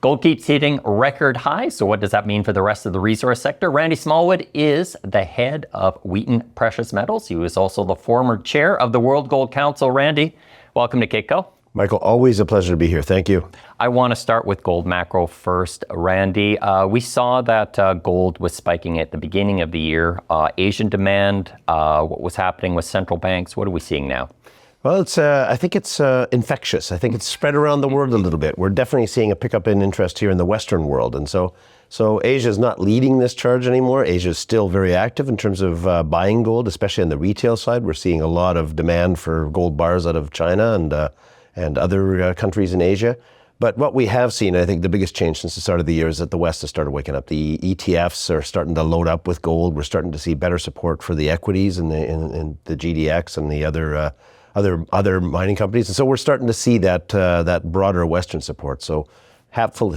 Gold keeps hitting record highs. So what does that mean for the rest of the resource sector? Randy Smallwood is the head of Wheaton Precious Metals. He was also the former chair of the World Gold Council. Randy, welcome to Kitco. Michael, always a pleasure to be here. Thank you. I want to start with gold macro first. Randy, we saw that gold was spiking at the beginning of the year. Asian demand, what was happening with central banks, what are we seeing now? Well, I think it's infectious. I think it's spread around the world a little bit. We're definitely seeing a pickup in interest here in the Western world. And so Asia is not leading this charge anymore. Asia is still very active in terms of buying gold, especially on the retail side. We're seeing a lot of demand for gold bars out of China and other countries in Asia. But what we have seen, I think the biggest change since the start of the year is that the West has started waking up. The ETFs are starting to load up with gold. We're starting to see better support for the equities and the GDX and the other mining companies. And so we're starting to see that broader Western support. So happy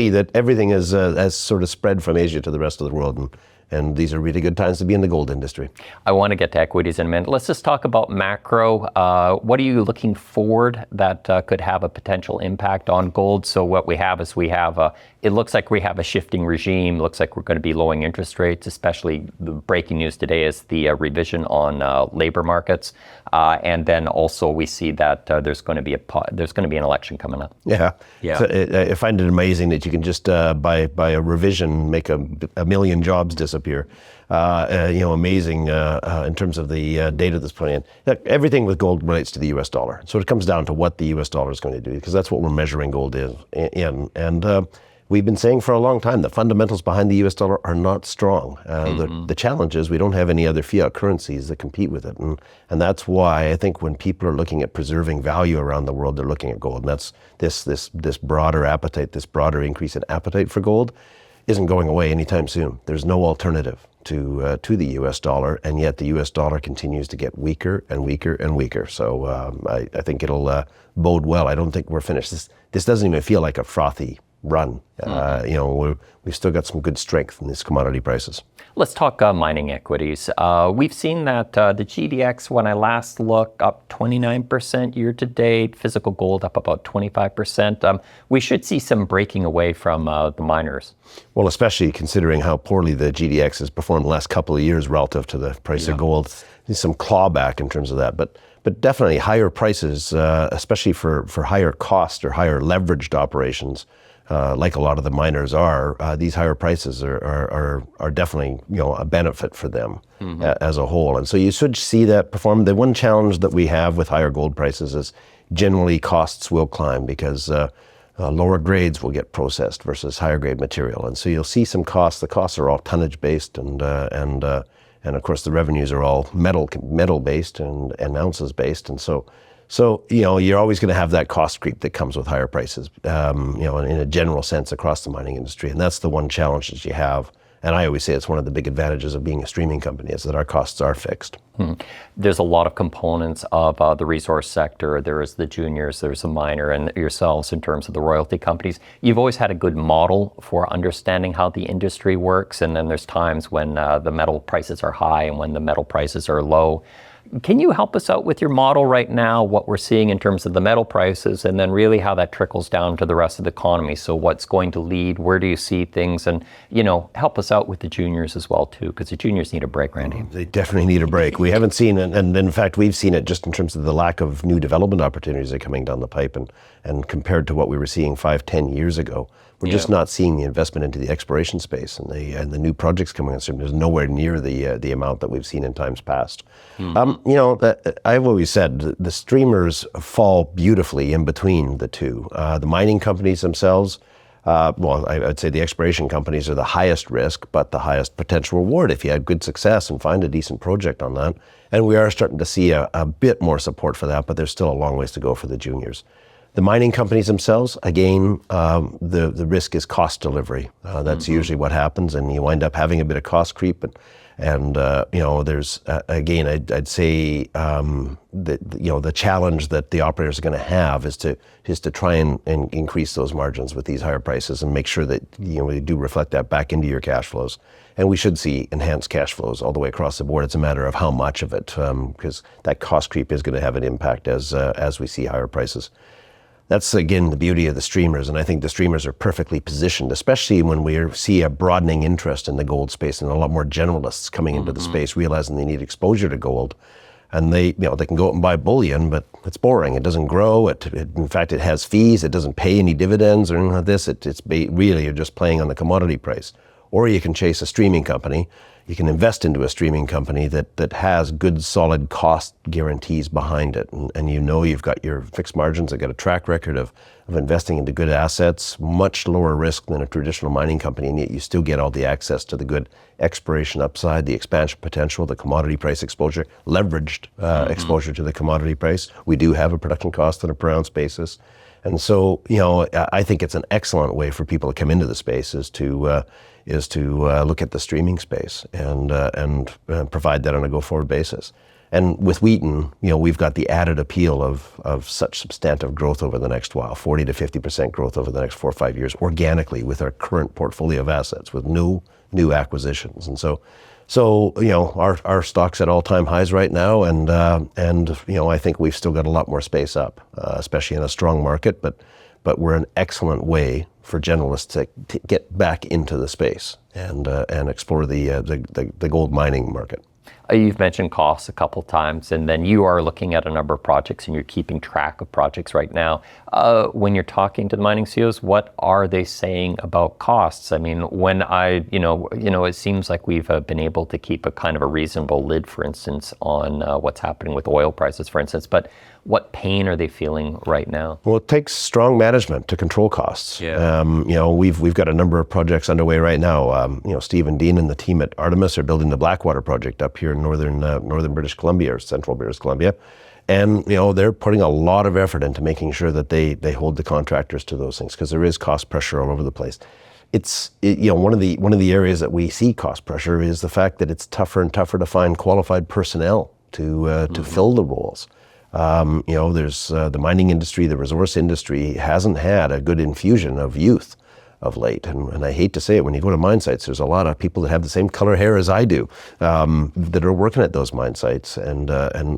that everything has sort of spread from Asia to the rest of the world. And these are really good times to be in the gold industry. I want to get to equities in a minute. Let's just talk about macro. What are you looking forward that could have a potential impact on gold? So what we have is it looks like we have a shifting regime. Looks like we're going to be lowering interest rates, especially the breaking news today is the revision on labor markets. And then also we see that there's going to be an election coming up. Yeah. So I find it amazing that you can just by a revision make a million jobs disappear. Amazing in terms of the data that's put in. Everything with gold relates to the U.S. dollar. So it comes down to what the U.S. dollar is going to do, because that's what we're measuring gold in. And we've been saying for a long time the fundamentals behind the U.S. dollar are not strong. The challenge is we don't have any other fiat currencies that compete with it. And that's why I think when people are looking at preserving value around the world, they're looking at gold. And that's this broader appetite, this broader increase in appetite for gold isn't going away anytime soon. There's no alternative to the U.S. dollar, and yet the U.S. dollar continues to get weaker and weaker and weaker. So I think it'll bode well. I don't think we're finished. This doesn't even feel like a frothy run. We've still got some good strength in these commodity prices. Let's talk mining equities. We've seen that the GDX, when I last looked, up 29% year to date, physical gold up about 25%. We should see some breaking away from the miners. Well, especially considering how poorly the GDX has performed the last couple of years relative to the price of gold. There's some clawback in terms of that. But definitely higher prices, especially for higher cost or higher leveraged operations, like a lot of the miners are, these higher prices are definitely a benefit for them as a whole. And so you should see that perform. The one challenge that we have with higher gold prices is generally costs will climb because lower grades will get processed versus higher grade material. And so you'll see some costs. The costs are all tonnage based and of course the revenues are all metal based and ounces based. And so you're always going to have that cost creep that comes with higher prices, in a general sense across the mining industry. And that's the one challenge that you have. And I always say it's one of the big advantages of being a streaming company is that our costs are fixed. There's a lot of components of the resource sector. There is the juniors, there's a miner, and yourselves in terms of the royalty companies. You've always had a good model for understanding how the industry works. And then there's times when the metal prices are high and when the metal prices are low. Can you help us out with your model right now, what we're seeing in terms of the metal prices, and then really how that trickles down to the rest of the economy? So what's going to lead? Where do you see things? And, help us out with the juniors as well, too, because the juniors need a break, Randy. They definitely need a break. We haven't seen, and in fact, we've seen it just in terms of the lack of new development opportunities that are coming down the pipe. And compared to what we were seeing 5-10 years ago, we're just not seeing the investment into the exploration space and the new projects coming on stream. There's nowhere near the amount that we've seen in times past. I've always said the streamers fall beautifully in between the two. The mining companies themselves, I'd say the exploration companies are the highest risk, but the highest potential reward if you had good success and find a decent project on that. And we are starting to see a bit more support for that, but there's still a long ways to go for the juniors. The mining companies themselves, again, the risk is cost delivery. That's usually what happens, and you wind up having a bit of cost creep. And there's again, I'd say the challenge that the operators are going to have is to try and increase those margins with these higher prices and make sure that they do reflect that back into your cash flows. And we should see enhanced cash flows all the way across the board. It's a matter of how much of it, because that cost creep is going to have an impact as we see higher prices. that's again the beauty of the streamers, and I think the streamers are perfectly positioned, especially when we see a broadening interest in the gold space and a lot more generalists coming into the space, realizing they need exposure to gold. And they can go out and buy bullion, but it's boring. It doesn't grow. In fact, it has fees. It doesn't pay any dividends or anything like this. Really, you're just playing on the commodity price. Or you can chase a streaming company. You can invest into a streaming company that has good, solid cost guarantees behind it. And you've got your fixed margins. They've got a track record of investing into good assets, much lower risk than a traditional mining company, and yet you still get all the access to the good exploration upside, the expansion potential, the commodity price exposure, leveraged exposure to the commodity price. We do have a production cost on a per ounce basis. And so, I think it's an excellent way for people to come into the space is to look at the streaming space and provide that on a go-forward basis. And with Wheaton, we've got the added appeal of such substantive growth over the next while, 40 to 50% growth over the next 4 or 5 years, organically with our current portfolio of assets, with no new acquisitions. And so our stock's at all-time highs right now, and I think we've still got a lot more space up, especially in a strong market. But we're an excellent way for generalists to get back into the space and explore the gold mining market. You've mentioned costs a couple times, and then you are looking at a number of projects and you're keeping track of projects right now. When you're talking to the mining CEOs, what are they saying about costs? I mean, when it seems like we've been able to keep a kind of a reasonable lid, for instance, on what's happening with oil prices, for instance, but what pain are they feeling right now? Well, it takes strong management to control costs. Yeah. We've got a number of projects underway right now. Steve and Dean and the team at Artemis are building the Blackwater project up here in northern British Columbia or central British Columbia. And, they're putting a lot of effort into making sure that they hold the contractors to those things, because there is cost pressure all over the place. One of the areas that we see cost pressure is the fact that it's tougher and tougher to find qualified personnel to fill the roles. There's the mining industry, the resource industry hasn't had a good infusion of youth of late. And I hate to say it, when you go to mine sites, there's a lot of people that have the same color hair as I do that are working at those mine sites. And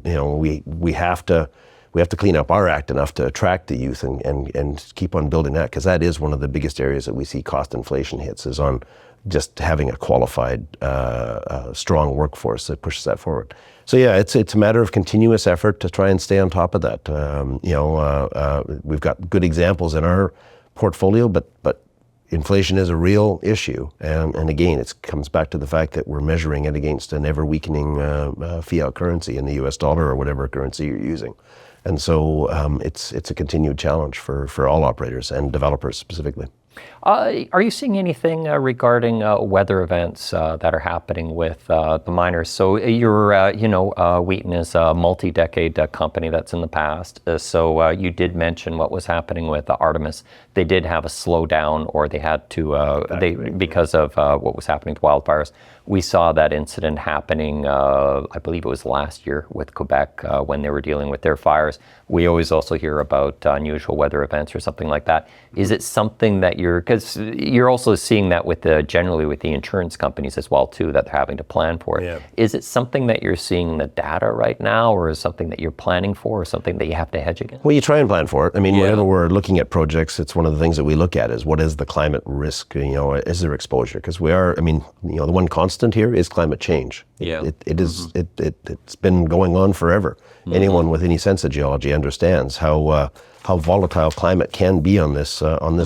we have to clean up our act enough to attract the youth and keep on building that, because that is one of the biggest areas that we see cost inflation hits, is on just having a qualified, strong workforce that pushes that forward. So yeah, it's a matter of continuous effort to try and stay on top of that. We've got good examples in our portfolio, but inflation is a real issue. And again, it comes back to the fact that we're measuring it against an ever-weakening fiat currency in the US dollar or whatever currency you're using. And so it's a continued challenge for all operators and developers specifically. Are you seeing anything regarding weather events that are happening with the miners? So Wheaton is a multi-decade company that's in the past. So you did mention what was happening with Artemis. They did have a slowdown, or they had to, because of what was happening to wildfires. We saw that incident happening, I believe it was last year with Quebec when they were dealing with their fires. We always also hear about unusual weather events or something like that. Is it something that because you're also seeing that generally with the insurance companies as well too, that they're having to plan for it. Yeah. Is it something that you're seeing in the data right now, or is it something that you're planning for, or something that you have to hedge against? Well, you try and plan for it. I mean, whenever we're looking at projects, it's one of the things that we look at is what is the climate risk, is there exposure? Because the one constant here is climate change. Yeah. It's been going on forever. Mm-hmm. Anyone with any sense of geology understands how volatile climate can be on this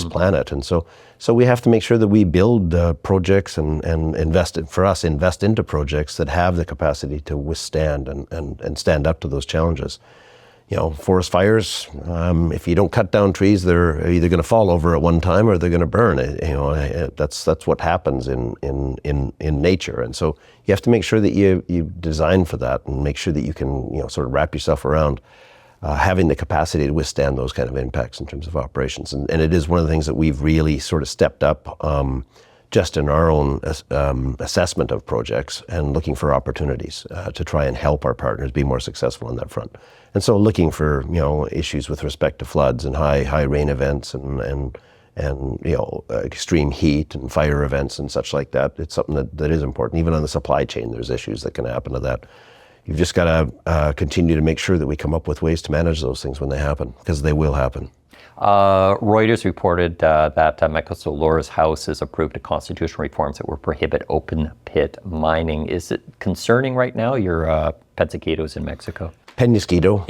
planet, and so we have to make sure that we build projects and invest into projects that have the capacity to withstand and stand up to those challenges. Forest fires, if you don't cut down trees, they're either going to fall over at one time or they're going to burn. That's what happens in nature, and so you have to make sure that you design for that and make sure that you can sort of wrap yourself around having the capacity to withstand those kind of impacts in terms of operations. And it is one of the things that we've really sort of stepped up just in our own assessment of projects and looking for opportunities to try and help our partners be more successful on that front. And so looking for issues with respect to floods and high rain events and extreme heat and fire events and such like that. It's something that is important. Even on the supply chain, there's issues that can happen to that. You've just got to continue to make sure that we come up with ways to manage those things when they happen, because they will happen. Reuters reported that Mexico House has approved a constitutional reforms that will prohibit open pit mining. Is it concerning right now, your Pensaquitos in Mexico? Penasquito,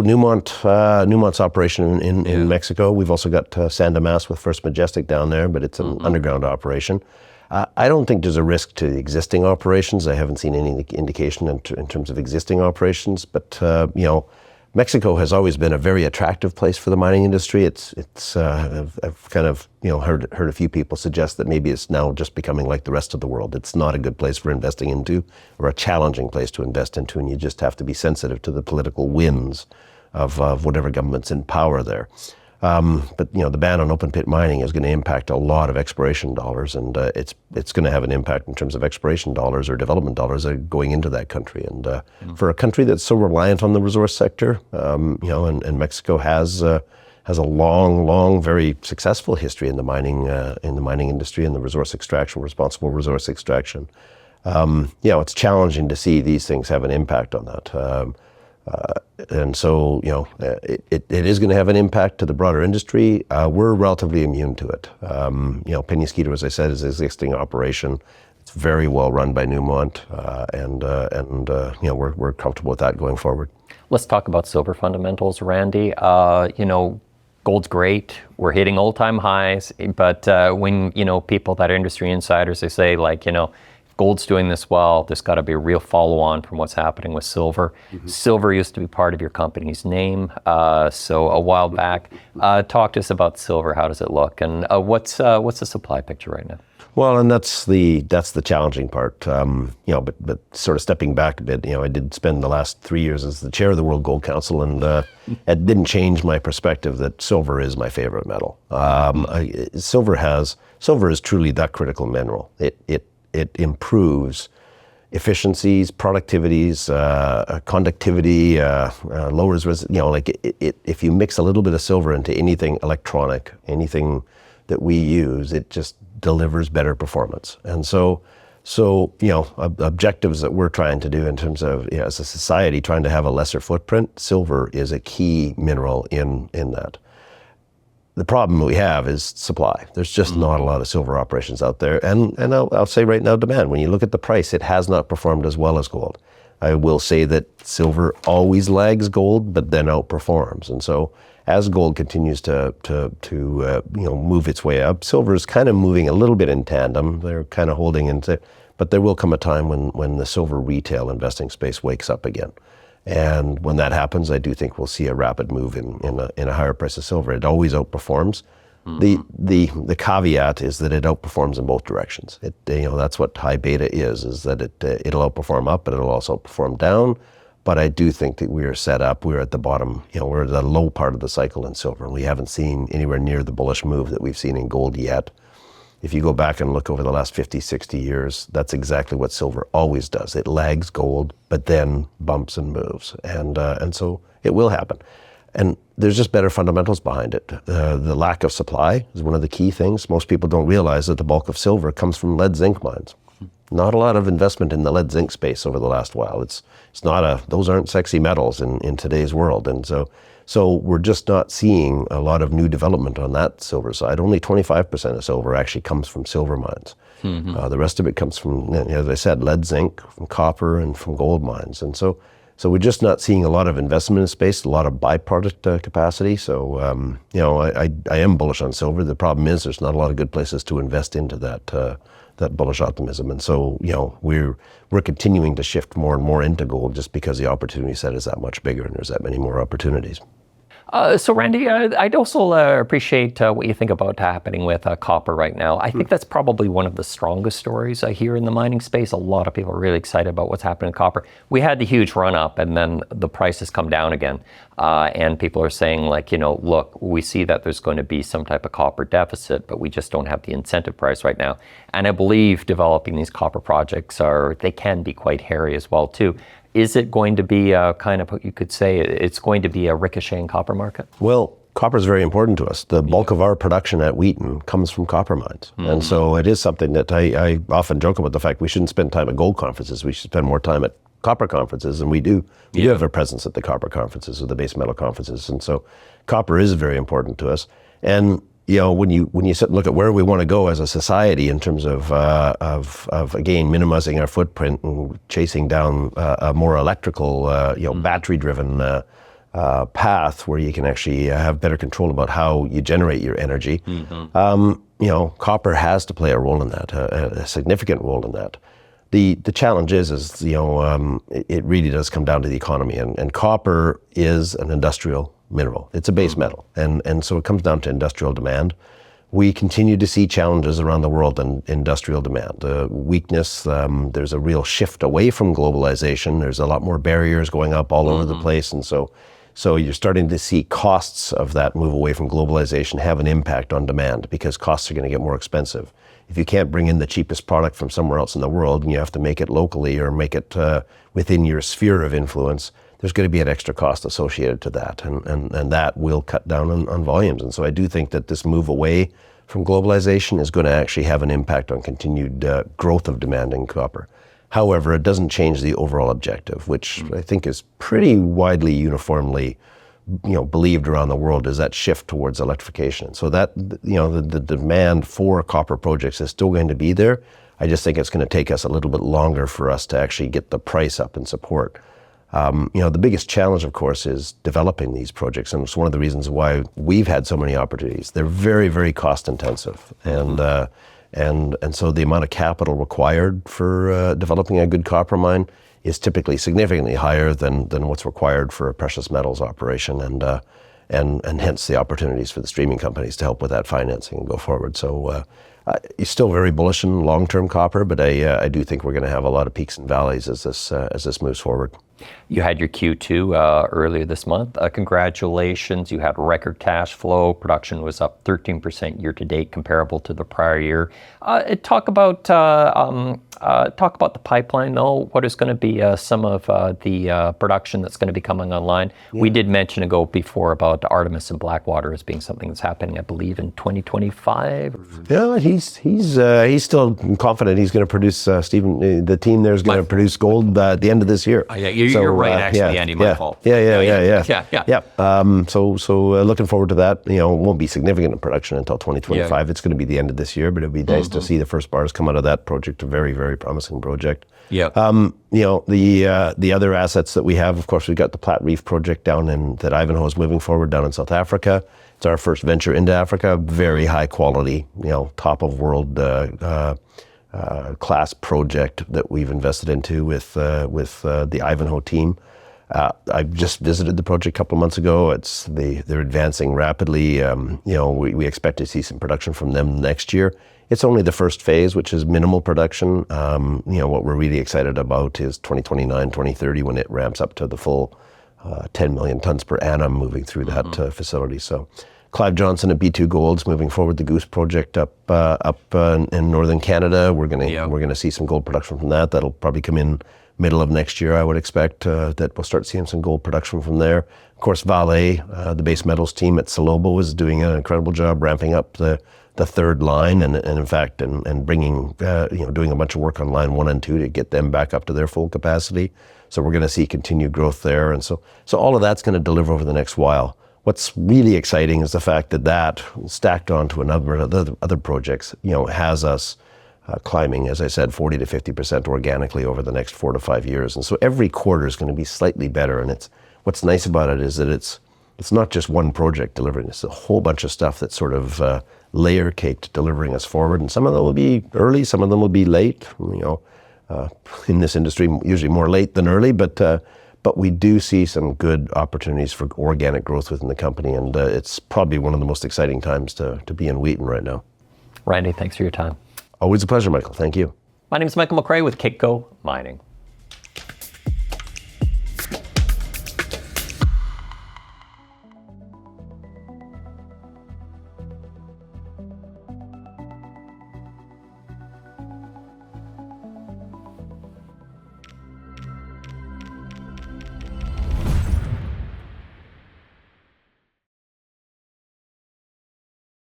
Newmont's operation in Mexico. We've also got San Dimas with First Majestic down there, but it's an underground operation. I don't think there's a risk to the existing operations. I haven't seen any indication in terms of existing operations, but Mexico has always been a very attractive place for the mining industry. I've kind of heard a few people suggest that maybe it's now just becoming like the rest of the world. It's not a good place for investing into, or a challenging place to invest into, and you just have to be sensitive to the political winds of whatever government's in power there. But the ban on open pit mining is going to impact a lot of exploration dollars, and it's going to have an impact in terms of exploration dollars or development dollars going into that country. And for a country that's so reliant on the resource sector, and Mexico has a long, very successful history in the mining industry and the resource extraction, responsible resource extraction. It's challenging to see these things have an impact on that. And so, it is going to have an impact to the broader industry. We're relatively immune to it. Penasquito, as I said, is an existing operation. It's very well run by Newmont, we're comfortable with that going forward. Let's talk about silver fundamentals, Randy. Gold's great. We're hitting all-time highs, but when people that are industry insiders, they say gold's doing this well, there's got to be a real follow-on from what's happening with silver. Mm-hmm. Silver used to be part of your company's name, so a while back. Talk to us about silver. How does it look, and what's the supply picture right now? Well, and that's the challenging part. But sort of stepping back a bit, I did spend the last 3 years as the chair of the World Gold Council, and it didn't change my perspective that silver is my favorite metal. Silver is truly that critical mineral. It improves efficiencies, productivities, conductivity, lowers, if you mix a little bit of silver into anything electronic, anything that we use, it just delivers better performance. And so objectives that we're trying to do in terms of, as a society, trying to have a lesser footprint, silver is a key mineral in that. The problem we have is supply. There's just not a lot of silver operations out there. And I'll say right now, demand. When you look at the price, it has not performed as well as gold. I will say that silver always lags gold, but then outperforms. And so as gold continues to move its way up, silver is kind of moving a little bit in tandem. They're kind of holding into, but there will come a time when the silver retail investing space wakes up again. And when that happens, I do think we'll see a rapid move in a higher price of silver. It always outperforms. Mm-hmm. The caveat is that it outperforms in both directions. That's what high beta is that it'll outperform up, but it'll also outperform down. But I do think that we are set up. We're at the bottom. We're at the low part of the cycle in silver, and we haven't seen anywhere near the bullish move that we've seen in gold yet. If you go back and look over the last 50, 60 years, that's exactly what silver always does. It lags gold, but then bumps and moves. And so it will happen. And there's just better fundamentals behind it. The lack of supply is one of the key things. Most people don't realize that the bulk of silver comes from lead zinc mines. Not a lot of investment in the lead zinc space over the last while. Those aren't sexy metals in today's world. And so we're just not seeing a lot of new development on that silver side. Only 25% of silver actually comes from silver mines. Mm-hmm. The rest of it comes from, as I said, lead, zinc, from copper, and from gold mines. And so we're just not seeing a lot of investment in space, a lot of byproduct capacity. So, I am bullish on silver. The problem is there's not a lot of good places to invest into that bullish optimism. And so, we're continuing to shift more and more into gold just because the opportunity set is that much bigger and there's that many more opportunities. So Randy, I'd also appreciate what you think about happening with copper right now. I think that's probably one of the strongest stories here in the mining space. A lot of people are really excited about what's happening in copper. We had the huge run up and then the price has come down again. And people are saying look, we see that there's going to be some type of copper deficit, but we just don't have the incentive price right now. And I believe developing these copper projects they can be quite hairy as well too. Is it going to be kind of what you could say, it's going to be a ricocheting copper market? Well, copper is very important to us. The bulk of our production at Wheaton comes from copper mines. And so it is something that I often joke about the fact we shouldn't spend time at gold conferences. We should spend more time at copper conferences, and we do. We do have a presence at the copper conferences or the base metal conferences. And so copper is very important to us. And when you sit and look at where we want to go as a society in terms of again minimizing our footprint and chasing down a more electrical, battery-driven path where you can actually have better control about how you generate your energy. Copper has to play a role in that, a significant role in that. The challenge is it really does come down to the economy, and copper is an industrial mineral. It's a base metal, and so it comes down to industrial demand. We continue to see challenges around the world in industrial demand. Weakness, there's a real shift away from globalization. There's a lot more barriers going up all over the place, and so you're starting to see costs of that move away from globalization have an impact on demand because costs are going to get more expensive. If you can't bring in the cheapest product from somewhere else in the world and you have to make it locally or make it within your sphere of influence, there's going to be an extra cost associated to that, and that will cut down on volumes. And so I do think that this move away from globalization is going to actually have an impact on continued growth of demand in copper. However, it doesn't change the overall objective, which I think is pretty widely uniformly believed around the world, is that shift towards electrification. So that the demand for copper projects is still going to be there. I just think it's going to take us a little bit longer for us to actually get the price up in support. The biggest challenge, of course, is developing these projects, and it's one of the reasons why we've had so many opportunities. They're very, very cost intensive, and so the amount of capital required for developing a good copper mine is typically significantly higher than what's required for a precious metals operation, and hence the opportunities for the streaming companies to help with that financing and go forward. So you're still very bullish in long-term copper, but I do think we're going to have a lot of peaks and valleys as this moves forward. You had your Q2 earlier this month. Congratulations. You had record cash flow. Production was up 13% year to date, comparable to the prior year. Talk about the pipeline, though. What is going to be some of the production that's going to be coming online? Yeah. We did mention before about Artemis and Blackwater as being something that's happening, I believe, in 2025. Yeah, he's still confident he's going to produce. Stephen, the team there is going to produce gold at the end of this year. You're right, actually, Andy. My fault. Yeah. So looking forward to that. It won't be significant in production until 2025. Yeah. It's going to be the end of this year, but it'll be nice to see the first bars come out of that project. A very, very promising project. Yeah. The other assets that we have, of course, we've got the Platte Reef project that Ivanhoe is moving forward down in South Africa. It's our first venture into Africa. Very high quality, top of world class project that we've invested into with the Ivanhoe team. I just visited the project a couple of months ago. They're advancing rapidly. We expect to see some production from them next year. It's only the first phase, which is minimal production. What we're really excited about is 2029, 2030, when it ramps up to the full 10 million tons per annum moving through that facility. So Clive Johnson at B2 Gold's moving forward the Goose project up in northern Canada. We're gonna see some gold production from that. That'll probably come in middle of next year, I would expect, that we'll start seeing some gold production from there. Of course, Vale, the base metals team at Salobo, is doing an incredible job ramping up the third line, and in fact, and bringing, doing a bunch of work on line 1 and 2 to get them back up to their full capacity. So we're going to see continued growth there, and so all of that's going to deliver over the next while. What's really exciting is the fact that stacked onto a number of other projects, has us climbing, as I said, 40 to 50% organically over the next 4 to 5 years, and so every quarter is going to be slightly better. And what's nice about it is that it's not just one project delivering. It's a whole bunch of stuff that's sort of layer caked delivering us forward, and some of them will be early, some of them will be late. In this industry, usually more late than early, but we do see some good opportunities for organic growth within the company, and it's probably one of the most exciting times to be in Wheaton right now. Randy, thanks for your time. Always a pleasure, Michael. Thank you. My name is Michael McRae with Kitco Mining.